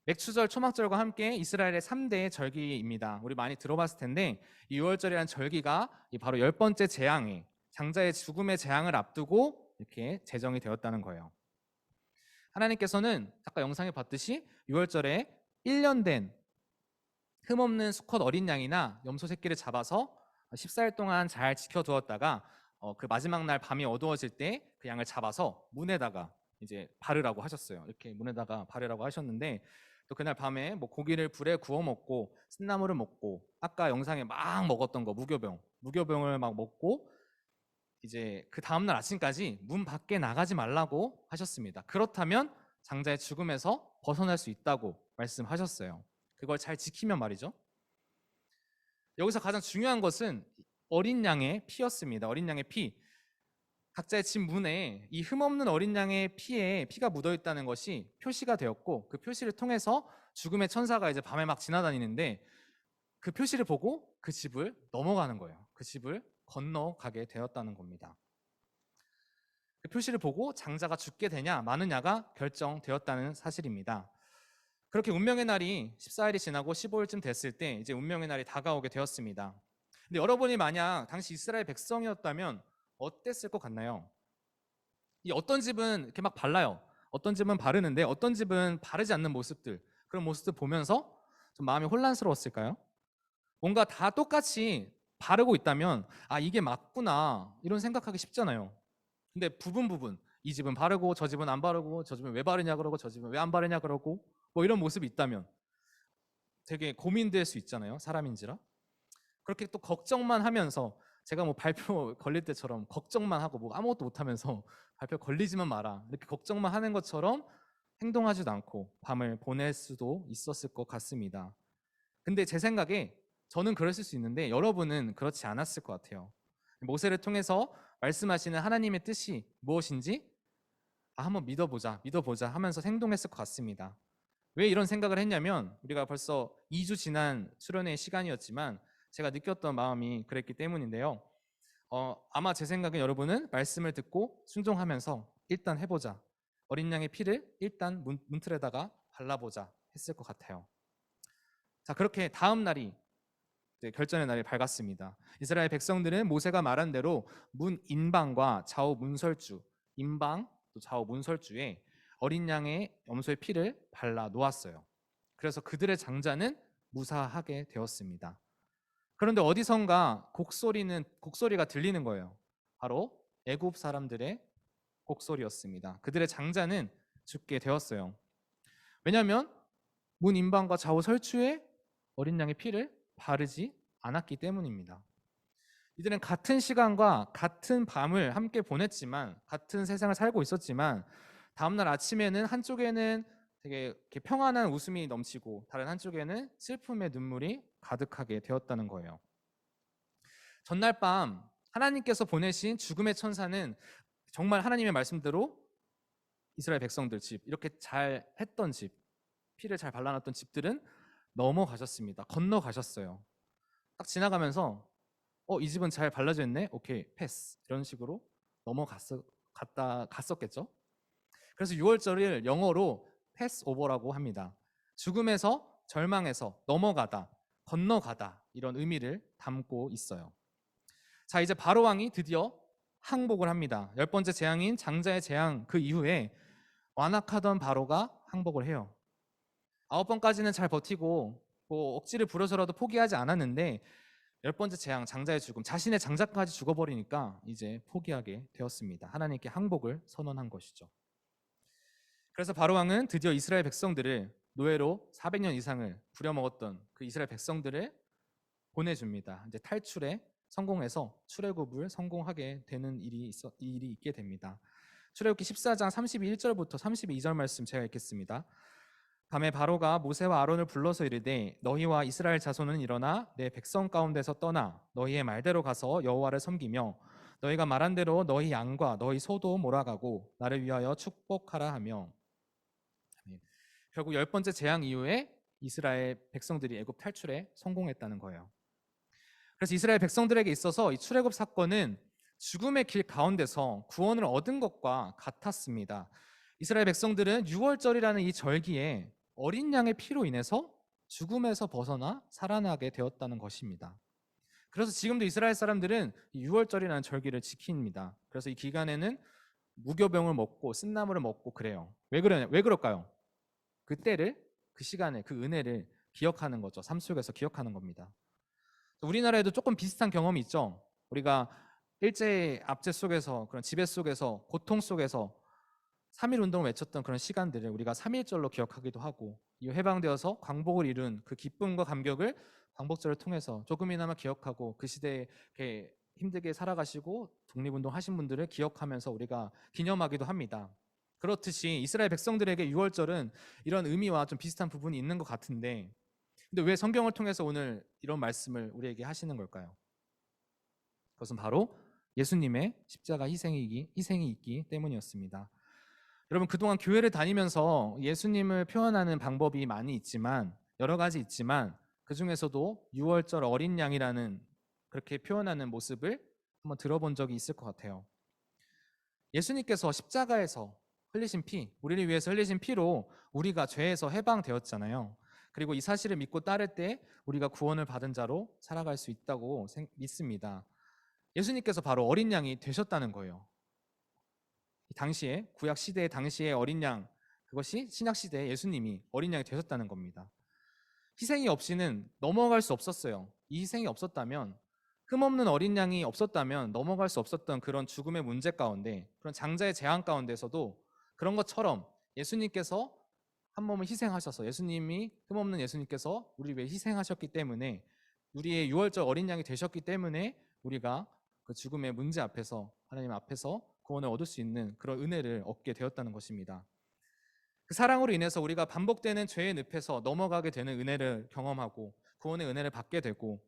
맥추절, 초막절과 함께 이스라엘의 3대 절기입니다. 우리 많이 들어봤을 텐데 이 유월절이라는 절기가 바로 10번째 재앙에 장자의 죽음의 재앙을 앞두고 이렇게 제정이 되었다는 거예요. 하나님께서는 아까 영상에 봤듯이 유월절에 1년 된 흠없는 수컷 어린 양이나 염소 새끼를 잡아서 14일 동안 잘 지켜두었다가 그 마지막 날 밤이 어두워질 때 그 양을 잡아서 문에다가 이제 바르라고 하셨어요. 이렇게 문에다가 바르라고 하셨는데 또 그날 밤에 뭐 고기를 불에 구워 먹고 쓴나물을 먹고 아까 영상에 막 먹었던 거 무교병을 막 먹고 이제 그 다음날 아침까지 문 밖에 나가지 말라고 하셨습니다. 그렇다면 장자의 죽음에서 벗어날 수 있다고 말씀하셨어요. 그걸 잘 지키면 말이죠. 여기서 가장 중요한 것은 어린 양의 피였습니다. 어린 양의 피. 각자의 집 문에 이 흠없는 어린 양의 피가 묻어 있다는 것이 표시가 되었고 그 표시를 통해서 죽음의 천사가 이제 밤에 막 지나다니는데 그 표시를 보고 그 집을 넘어가는 거예요. 그 집을 건너가게 되었다는 겁니다. 그 표시를 보고 장자가 죽게 되냐 마느냐가 결정되었다는 사실입니다. 그렇게 운명의 날이 14일이 지나고 15일쯤 됐을 때 이제 운명의 날이 다가오게 되었습니다. 근데 여러분이 만약 당시 이스라엘 백성이었다면 어땠을 것 같나요? 이 어떤 집은 이렇게 막 발라요. 어떤 집은 바르는데 어떤 집은 바르지 않는 모습들, 그런 모습들 보면서 좀 마음이 혼란스러웠을까요? 뭔가 다 똑같이 바르고 있다면 아 이게 맞구나 이런 생각하기 쉽잖아요. 근데 부분 이 집은 바르고 저 집은 안 바르고 저 집은 왜 바르냐 그러고 저 집은 왜 안 바르냐 그러고 뭐 이런 모습이 있다면 되게 고민될 수 있잖아요. 사람인지라. 그렇게 또 걱정만 하면서 제가 뭐 발표 걸릴 때처럼 걱정만 하고 뭐 아무것도 못 하면서 발표 걸리지만 마라 이렇게 걱정만 하는 것처럼 행동하지도 않고 밤을 보낼 수도 있었을 것 같습니다. 근데 제 생각에 저는 그랬을 수 있는데 여러분은 그렇지 않았을 것 같아요. 모세를 통해서 말씀하시는 하나님의 뜻이 무엇인지 한번 믿어보자 하면서 행동했을 것 같습니다. 왜 이런 생각을 했냐면 우리가 벌써 2주 지난 수련회 시간이었지만 제가 느꼈던 마음이 그랬기 때문인데요. 아마 제 생각엔 여러분은 말씀을 듣고 순종하면서 일단 해보자. 어린 양의 피를 일단 문틀에다가 발라보자 했을 것 같아요. 자, 그렇게 다음 날이 결전의 날이 밝았습니다. 이스라엘 백성들은 모세가 말한 대로 문 인방과 좌우 문설주, 인방 또 좌우 문설주에 어린 양의 염소의 피를 발라 놓았어요. 그래서 그들의 장자는 무사하게 되었습니다. 그런데 어디선가 곡소리가 들리는 거예요. 바로 애굽 사람들의 곡소리였습니다. 그들의 장자는 죽게 되었어요. 왜냐하면 문 인방과 좌우 설주에 어린 양의 피를 바르지 않았기 때문입니다. 이들은 같은 시간과 같은 밤을 함께 보냈지만 같은 세상을 살고 있었지만 다음날 아침에는 한쪽에는 되게 이렇게 평안한 웃음이 넘치고 다른 한쪽에는 슬픔의 눈물이 가득하게 되었다는 거예요. 전날 밤 하나님께서 보내신 죽음의 천사는 정말 하나님의 말씀대로 이스라엘 백성들 집, 이렇게 잘 했던 집, 피를 잘 발라놨던 집들은 넘어가셨습니다. 건너가셨어요. 딱 지나가면서 이 집은 잘 발라져 있네? 오케이, 패스. 이런 식으로 갔었겠죠. 그래서 6월절을 영어로 패스 오버라고 합니다. 죽음에서 절망에서 넘어가다, 건너가다 이런 의미를 담고 있어요. 자, 이제 바로 왕이 드디어 항복을 합니다. 10번째 재앙인 장자의 재앙 그 이후에 완악하던 바로가 항복을 해요. 9번까지는 잘 버티고 뭐 억지를 부려서라도 포기하지 않았는데 10번째 재앙 장자의 죽음, 자신의 장자까지 죽어버리니까 이제 포기하게 되었습니다. 하나님께 항복을 선언한 것이죠. 그래서 바로왕은 드디어 이스라엘 백성들을 노예로 400년 이상을 부려먹었던 그 이스라엘 백성들을 보내줍니다. 이제 탈출에 성공해서 출애굽을 성공하게 되는 일이 있게 됩니다. 출애굽기 14장 31절부터 32절 말씀 제가 읽겠습니다. 밤에 바로가 모세와 아론을 불러서 이르되 너희와 이스라엘 자손은 일어나 내 백성 가운데서 떠나 너희의 말대로 가서 여호와를 섬기며 너희가 말한 대로 너희 양과 너희 소도 몰아가고 나를 위하여 축복하라 하며. 결국 10번째 재앙 이후에 이스라엘 백성들이 애굽 탈출에 성공했다는 거예요. 그래서 이스라엘 백성들에게 있어서 이 출애굽 사건은 죽음의 길 가운데서 구원을 얻은 것과 같았습니다. 이스라엘 백성들은 6월절이라는 이 절기에 어린 양의 피로 인해서 죽음에서 벗어나 살아나게 되었다는 것입니다. 그래서 지금도 이스라엘 사람들은 6월절이라는 절기를 지킵니다. 그래서 이 기간에는 무교병을 먹고 쓴나물을 먹고 그래요. 왜 그럴까요? 그 때를, 그 시간을, 그 은혜를 기억하는 거죠. 삶 속에서 기억하는 겁니다. 우리나라에도 조금 비슷한 경험이 있죠. 우리가 일제 압제 속에서, 그런 지배 속에서, 고통 속에서 3.1 운동을 외쳤던 그런 시간들을 우리가 3.1절로 기억하기도 하고, 이 해방되어서 광복을 이룬 그 기쁨과 감격을 광복절을 통해서 조금이나마 기억하고 그 시대에 이렇게 힘들게 살아가시고 독립운동 하신 분들을 기억하면서 우리가 기념하기도 합니다. 그렇듯이 이스라엘 백성들에게 6월절은 이런 의미와 좀 비슷한 부분이 있는 것 같은데, 근데 왜 성경을 통해서 오늘 이런 말씀을 우리에게 하시는 걸까요? 그것은 바로 예수님의 십자가 희생이 있기 때문이었습니다. 여러분, 그동안 교회를 다니면서 예수님을 표현하는 방법이 많이 있지만, 여러 가지 있지만 그 중에서도 유월절 어린 양이라는 그렇게 표현하는 모습을 한번 들어본 적이 있을 것 같아요. 예수님께서 십자가에서 흘리신 피, 우리를 위해서 흘리신 피로 우리가 죄에서 해방되었잖아요. 그리고 이 사실을 믿고 따를 때 우리가 구원을 받은 자로 살아갈 수 있다고 믿습니다. 예수님께서 바로 어린 양이 되셨다는 거예요. 당시에 구약 시대의 당시의 어린 양, 그것이 신약 시대의 예수님이 어린 양이 되셨다는 겁니다. 희생이 없이는 넘어갈 수 없었어요. 이 희생이 없었다면, 흠없는 어린 양이 없었다면 넘어갈 수 없었던 그런 죽음의 문제 가운데, 그런 장자의 재앙 가운데서도 그런 것처럼 예수님께서 한 몸을 희생하셔서, 예수님이 흠없는 예수님께서 우리 위해 희생하셨기 때문에, 우리의 유월절 어린 양이 되셨기 때문에 우리가 그 죽음의 문제 앞에서, 하나님 앞에서 구원을 얻을 수 있는 그런 은혜를 얻게 되었다는 것입니다. 그 사랑으로 인해서 우리가 반복되는 죄의 늪에서 넘어가게 되는 은혜를 경험하고 구원의 은혜를 받게 되고,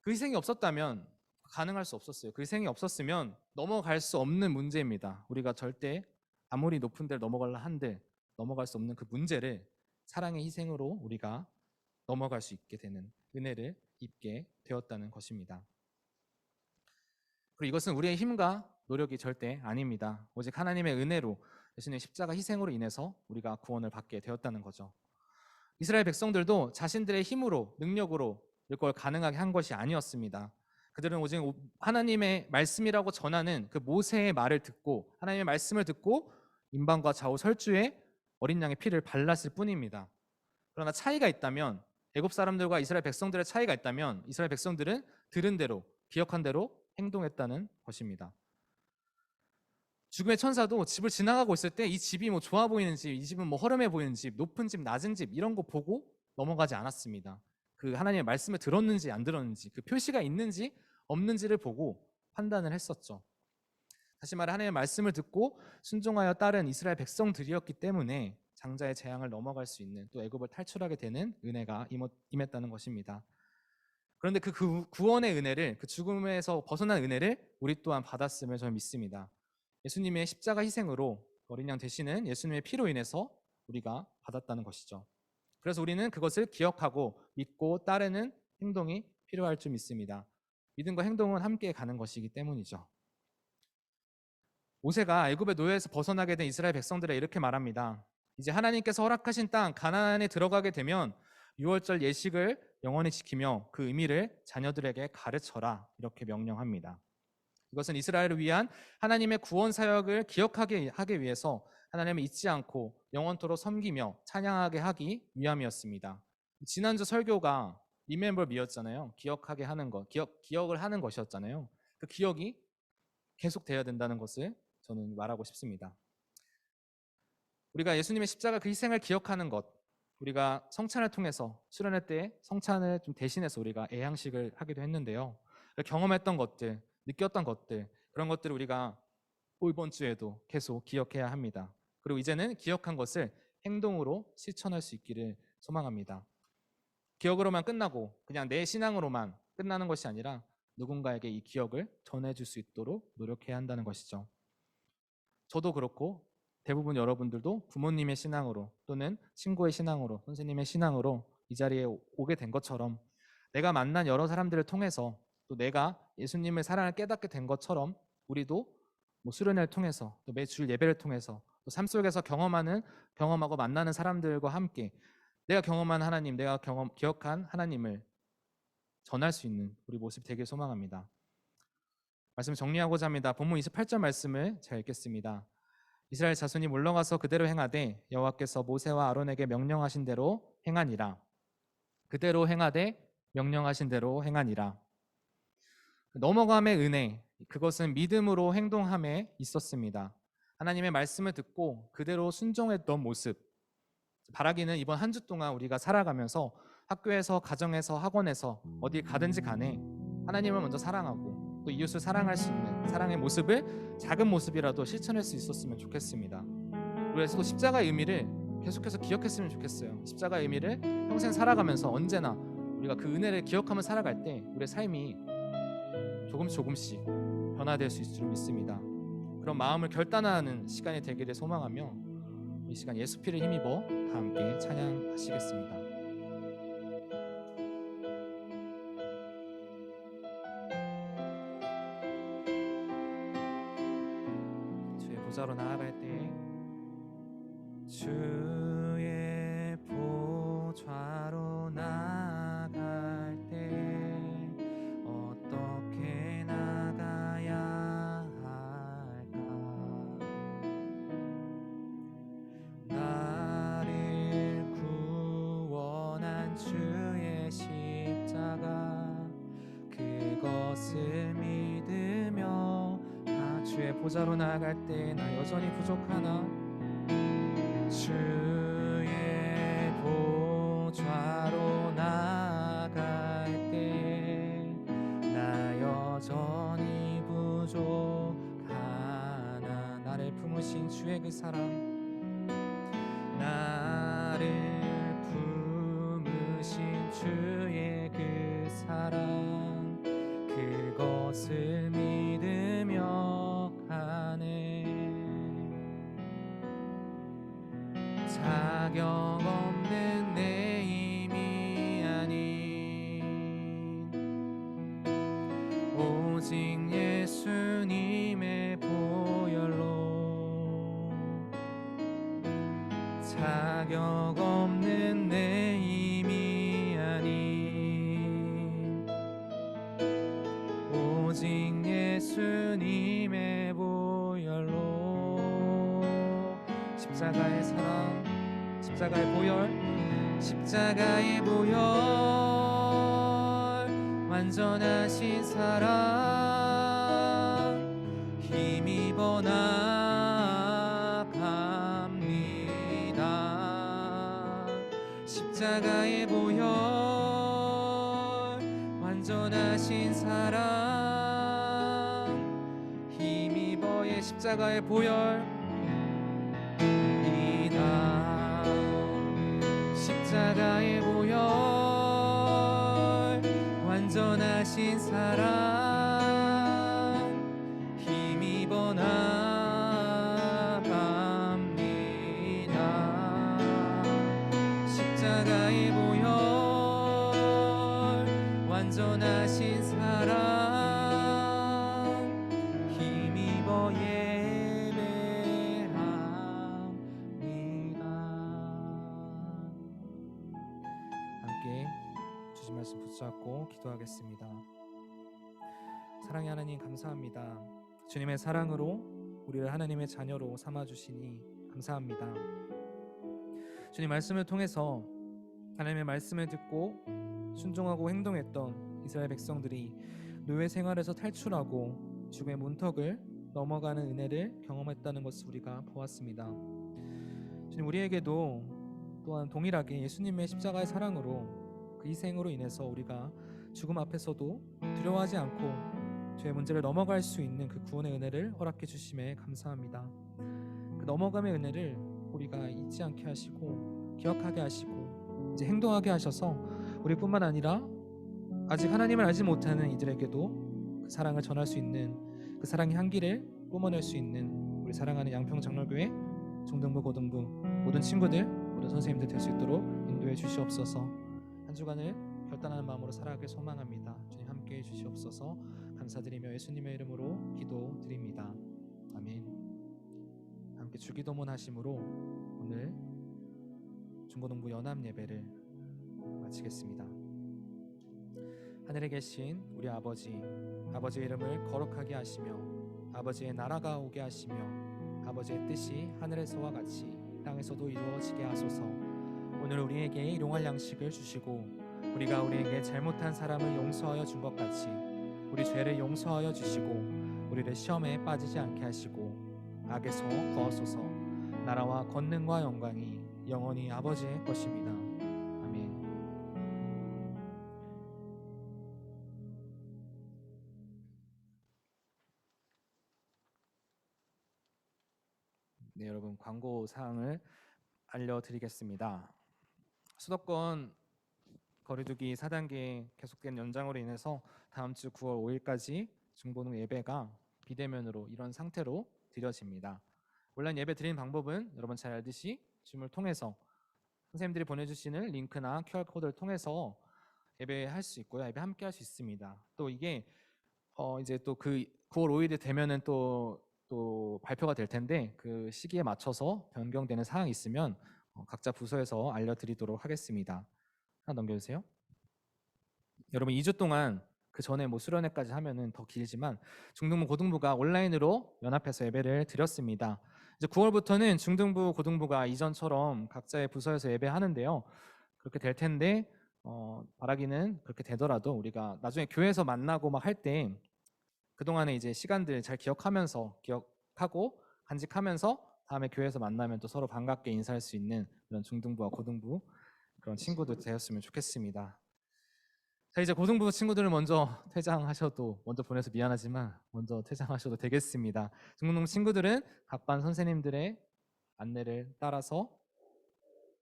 그 희생이 없었다면 가능할 수 없었어요. 그 희생이 없었으면 넘어갈 수 없는 문제입니다. 우리가 절대 아무리 높은 데를 넘어갈라 한들 넘어갈 수 없는 그 문제를 사랑의 희생으로 우리가 넘어갈 수 있게 되는 은혜를 입게 되었다는 것입니다. 그리고 이것은 우리의 힘과 노력이 절대 아닙니다. 오직 하나님의 은혜로, 예수님의 십자가 희생으로 인해서 우리가 구원을 받게 되었다는 거죠. 이스라엘 백성들도 자신들의 힘으로, 능력으로 이걸 가능하게 한 것이 아니었습니다. 그들은 오직 하나님의 말씀이라고 전하는 그 모세의 말을 듣고, 하나님의 말씀을 듣고 임방과 좌우 설주에 어린 양의 피를 발랐을 뿐입니다. 그러나 차이가 있다면, 애굽 사람들과 이스라엘 백성들의 차이가 있다면, 이스라엘 백성들은 들은 대로, 기억한 대로 행동했다는 것입니다. 죽음의 천사도 집을 지나가고 있을 때 이 집이 뭐 좋아 보이는 집, 이 집은 뭐 허름해 보이는 집, 높은 집, 낮은 집, 이런 거 보고 넘어가지 않았습니다. 그 하나님의 말씀을 들었는지 안 들었는지, 그 표시가 있는지 없는지를 보고 판단을 했었죠. 다시 말해 하나님의 말씀을 듣고 순종하여 따른 이스라엘 백성들이었기 때문에 장자의 재앙을 넘어갈 수 있는, 또 애굽을 탈출하게 되는 은혜가 임했다는 것입니다. 그런데 그 구원의 은혜를, 그 죽음에서 벗어난 은혜를 우리 또한 받았음을 저는 믿습니다. 예수님의 십자가 희생으로 어린 양 되시는 예수님의 피로 인해서 우리가 받았다는 것이죠. 그래서 우리는 그것을 기억하고 믿고 따르는 행동이 필요할 줄 믿습니다. 믿음과 행동은 함께 가는 것이기 때문이죠. 모세가 애굽의 노예에서 벗어나게 된 이스라엘 백성들에 이렇게 말합니다. 이제 하나님께서 허락하신 땅 가나안에 들어가게 되면 유월절 예식을 영원히 지키며 그 의미를 자녀들에게 가르쳐라, 이렇게 명령합니다. 이것은 이스라엘을 위한 하나님의 구원 사역을 기억하게 하기 위해서 하나님을 잊지 않고 영원토록 섬기며 찬양하게 하기 위함이었습니다. 지난주 설교가 Remember me였잖아요. 기억하게 하는 것, 기억을 하는 것이었잖아요. 그 기억이 계속돼야 된다는 것을 저는 말하고 싶습니다. 우리가 예수님의 십자가 그 희생을 기억하는 것, 우리가 성찬을 통해서 수련회 때 성찬을 좀 대신해서 우리가 애향식을 하기도 했는데요. 경험했던 것들, 느꼈던 것들, 그런 것들을 우리가 이번 주에도 계속 기억해야 합니다. 그리고 이제는 기억한 것을 행동으로 실천할 수 있기를 소망합니다. 기억으로만 끝나고 그냥 내 신앙으로만 끝나는 것이 아니라 누군가에게 이 기억을 전해줄 수 있도록 노력해야 한다는 것이죠. 저도 그렇고 대부분 여러분들도 부모님의 신앙으로, 또는 친구의 신앙으로, 선생님의 신앙으로 이 자리에 오게 된 것처럼, 내가 만난 여러 사람들을 통해서, 또 내가 예수님의 사랑을 깨닫게 된 것처럼 우리도 수련회를 통해서, 또 매주일 예배를 통해서, 또 삶 속에서 경험하고 만나는 사람들과 함께 내가 경험한 하나님, 내가 기억한 하나님을 전할 수 있는 우리 모습 되길 소망합니다. 말씀 정리하고자 합니다. 본문 28절 말씀을 제가 읽겠습니다. 이스라엘 자손이 물러가서 그대로 행하되 여호와께서 모세와 아론에게 명령하신 대로 행하니라. 그대로 행하되 명령하신 대로 행하니라. 넘어감의 은혜, 그것은 믿음으로 행동함에 있었습니다. 하나님의 말씀을 듣고 그대로 순종했던 모습, 바라기는 이번 한 주 동안 우리가 살아가면서 학교에서, 가정에서, 학원에서 어디 가든지 간에 하나님을 먼저 사랑하고 또 이웃을 사랑할 수 있는 사랑의 모습을 작은 모습이라도 실천할 수 있었으면 좋겠습니다. 그래서 또 십자가의 의미를 계속해서 기억했으면 좋겠어요. 십자가의 의미를 평생 살아가면서 언제나 우리가 그 은혜를 기억하며 살아갈 때 우리의 삶이 조금씩 변화될 수 있을 줄 믿습니다. 그런 마음을 결단하는 시간이 되기를 소망하며 이 시간 예수 피를 힘입어 다 함께 찬양하시겠습니다. 보좌로 나아갈 때 주의 보좌로 나아갈 때 어떻게 나가야 할까? 나를 구원한 주의 십자가 그것을 믿으며 주의 보좌로 나아갈 때 나 여전히 부족하나 주의 보좌로 나아갈 때 나 여전히 부족하나 나를 품으신 주의 그 사랑 나를 품으신 주의 그 사랑 그것을 믿으며 가네 자격 없는 내 힘이 아닌 오직 예수님의 보혈로 자격 없는 내 힘이 아닌 오직 예수님의 보혈로 십자가의 사랑 십자가의 보혈 십자가의 보혈 완전하신 사랑 힘입어 나갑니다 십자가의 보혈 완전하신 사랑 힘입어의 십자가의 보혈 십자가의 보혈 완전하신 사랑 힘입어 나갑니다 십자가의 보혈 완전하신 사랑 힘입어 주신 말씀 붙잡고 기도하겠습니다. 사랑의 하나님 감사합니다. 주님의 사랑으로 우리를 하나님의 자녀로 삼아주시니 감사합니다. 주님 말씀을 통해서 하나님의 말씀을 듣고 순종하고 행동했던 이스라엘 백성들이 노예 생활에서 탈출하고 죽음의 문턱을 넘어가는 은혜를 경험했다는 것을 우리가 보았습니다. 주님 우리에게도 또한 동일하게 예수님의 십자가의 사랑으로 그 희생으로 인해서 우리가 죽음 앞에서도 두려워하지 않고 죄의 문제를 넘어갈 수 있는 그 구원의 은혜를 허락해 주심에 감사합니다. 그 넘어감의 은혜를 우리가 잊지 않게 하시고 기억하게 하시고 이제 행동하게 하셔서 우리뿐만 아니라 아직 하나님을 알지 못하는 이들에게도 그 사랑을 전할 수 있는 그 사랑의 향기를 뿜어낼 수 있는 우리 사랑하는 양평장로교회 중등부 고등부 모든 친구들 모든 선생님들 될 수 있도록 인도해 주시옵소서. 한 주간을 결단하는 마음으로 살아가길 소망합니다. 주님 함께해 주시옵소서. 감사드리며 예수님의 이름으로 기도드립니다. 아멘. 함께 주기도문 하심으로 오늘 중고등부 연합 예배를 마치겠습니다. 하늘에 계신 우리 아버지의 이름을 거룩하게 하시며 아버지의 나라가 오게 하시며 아버지의 뜻이 하늘에서와 같이 땅에서도 이루어지게 하소서. 오늘 우리에게 일용할 양식을 주시고 우리가 우리에게 잘못한 사람을 용서하여 준 것 같이 우리 죄를 용서하여 주시고 우리를 시험에 빠지지 않게 하시고 악에서 구하소서. 나라와 권능과 영광이 영원히 아버지의 것입니다. 아멘. 네, 여러분 광고 사항을 알려드리겠습니다. 수도권 거리두기 4단계 계속된 연장으로 인해서 다음 주 9월 5일까지 중고등 예배가 비대면으로 이런 상태로 드려집니다. 온라인 예배 드리는 방법은 여러분 잘 알듯이 줌을 통해서 선생님들이 보내주시는 링크나 QR코드를 통해서 예배할 수 있고요. 예배 함께 할 수 있습니다. 또 이게 이제 또 그 9월 5일이 되면은 또 또 발표가 될 텐데 그 시기에 맞춰서 변경되는 사항이 있으면 각자 부서에서 알려드리도록 하겠습니다. 하나 넘겨주세요. 여러분 2주 동안 그 전에 뭐 수련회까지 하면은 더 길지만 중등부 고등부가 온라인으로 연합해서 예배를 드렸습니다. 이제 9월부터는 중등부 고등부가 이전처럼 각자의 부서에서 예배하는데요. 그렇게 될 텐데 바라기는 그렇게 되더라도 우리가 나중에 교회에서 만나고 막 할 때 그동안에 이제 시간들 잘 기억하고 간직하면서 다음에 교회에서 만나면 또 서로 반갑게 인사할 수 있는 그런 중등부와 고등부 그런 친구들 되었으면 좋겠습니다. 자, 이제 고등부 친구들을 먼저 퇴장하셔도 먼저 보내서 미안하지만 먼저 퇴장하셔도 되겠습니다. 중등부 친구들은 각 반 선생님들의 안내를 따라서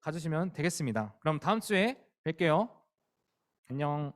가주시면 되겠습니다. 그럼 다음 주에 뵐게요. 안녕.